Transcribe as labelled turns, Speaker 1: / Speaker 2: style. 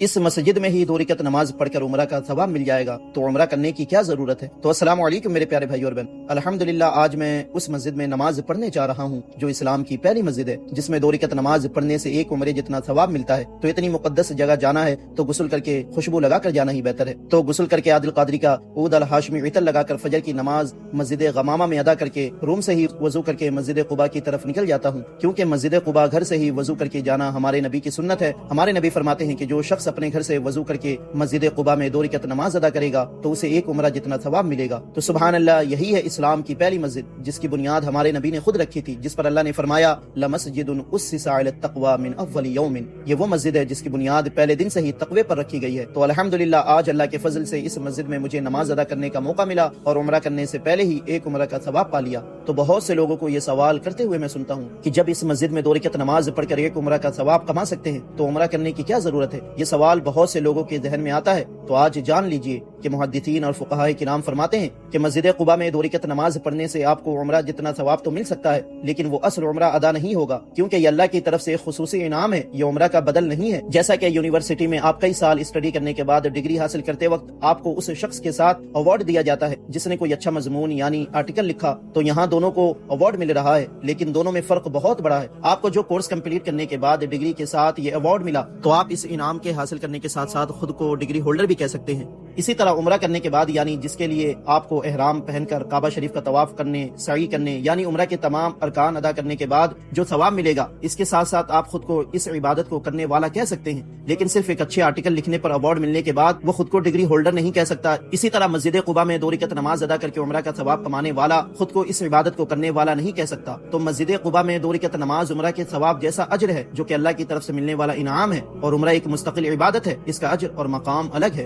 Speaker 1: اس مسجد میں ہی 2 رکعت نماز پڑھ کر عمرہ کا ثواب مل جائے گا، تو عمرہ کرنے کی کیا ضرورت ہے؟ تو السلام علیکم میرے پیارے بھائی اور بہن، الحمدللہ آج میں اس مسجد میں نماز پڑھنے جا رہا ہوں جو اسلام کی پہلی مسجد ہے، جس میں 2 رکعت نماز پڑھنے سے 1 عمرے جتنا ثواب ملتا ہے۔ تو اتنی مقدس جگہ جانا ہے تو غسل کر کے خوشبو لگا کر جانا ہی بہتر ہے۔ تو غسل کر کے عادل قادری کا عود الہاشمی عطر لگا کر فجر کی نماز مسجد غمامہ میں ادا کر کے روم سے ہی وضو کر کے مسجد قباء کی طرف نکل جاتا ہوں، کیونکہ مسجد قباء گھر سے ہی وضو کر کے جانا ہمارے نبی کی سنت ہے۔ ہمارے نبی فرماتے ہیں کہ جو شخص اپنے گھر سے وضو کر کے مسجد قباء میں 2 رکعت نماز ادا کرے گا تو اسے 1 عمرہ جتنا ثواب ملے گا۔ تو سبحان اللہ، یہی ہے اسلام کی پہلی مسجد جس کی بنیاد ہمارے نبی نے خود رکھی تھی، جس پر اللہ نے فرمایا لمسجد اسس علی التقوی من اول یوم، یہ وہ مسجد ہے جس کی بنیاد پہلے دن سے ہی تقوی پر رکھی گئی ہے۔ تو الحمدللہ آج اللہ کے فضل سے اس مسجد میں مجھے نماز ادا کرنے کا موقع ملا اور عمرہ کرنے سے پہلے ہی 1 عمرہ کا ثواب پا لیا۔ تو بہت سے لوگوں کو یہ سوال کرتے ہوئے میں سنتا ہوں کہ جب اس مسجد میں 2 رکعت نماز پڑھ کر 1 عمرہ کا ثواب کما سکتے ہیں تو عمرہ کرنے کی کیا ضرورت ہے؟ یہ سوال بہت سے لوگوں کے ذہن میں آتا ہے۔ تو آج جان لیجئے کہ محدثین اور فقہاء کرام فرماتے ہیں کہ مسجد قباء میں 2 رکعت نماز پڑھنے سے آپ کو عمرہ جتنا ثواب تو مل سکتا ہے، لیکن وہ اصل عمرہ ادا نہیں ہوگا، کیونکہ یہ اللہ کی طرف سے خصوصی انعام ہے، یہ عمرہ کا بدل نہیں ہے۔ جیسا کہ یونیورسٹی میں آپ کئی سال اسٹڈی کرنے کے بعد ڈگری حاصل کرتے وقت آپ کو اس شخص کے ساتھ ایوارڈ دیا جاتا ہے جس نے کوئی اچھا مضمون یعنی آرٹیکل لکھا، تو یہاں دونوں کو ایوارڈ مل رہا ہے، لیکن دونوں میں فرق بہت بڑا ہے۔ آپ کو جو کورس کمپلیٹ کرنے کے بعد ڈگری کے ساتھ یہ ایوارڈ ملا، تو آپ اس انعام کے حاصل کرنے کے ساتھ ساتھ خود کو ڈگری ہولڈر بھی کہہ سکتے ہیں۔ اسی طرح عمرہ کرنے کے بعد یعنی جس کے لیے آپ کو احرام پہن کر کعبہ شریف کا طواف کرنے، سعی کرنے یعنی عمرہ کے تمام ارکان ادا کرنے کے بعد جو ثواب ملے گا، اس کے ساتھ ساتھ آپ خود کو اس عبادت کو کرنے والا کہہ سکتے ہیں، لیکن صرف ایک اچھے آرٹیکل لکھنے پر ایوارڈ ملنے کے بعد وہ خود کو ڈگری ہولڈر نہیں کہہ سکتا۔ اسی طرح مسجد قباء میں 2 رکعت نماز ادا کر کے عمرہ کا ثواب کمانے والا خود کو اس عبادت کو کرنے والا نہیں کہہ سکتا۔ تو مسجد قباء میں 2 رکعت نماز عمرہ کے ثواب جیسا اجر ہے جو کہ اللہ کی طرف سے ملنے والا انعام ہے، اور عمرہ ایک مستقل عبادت ہے، اس کا اجر اور مقام الگ ہے۔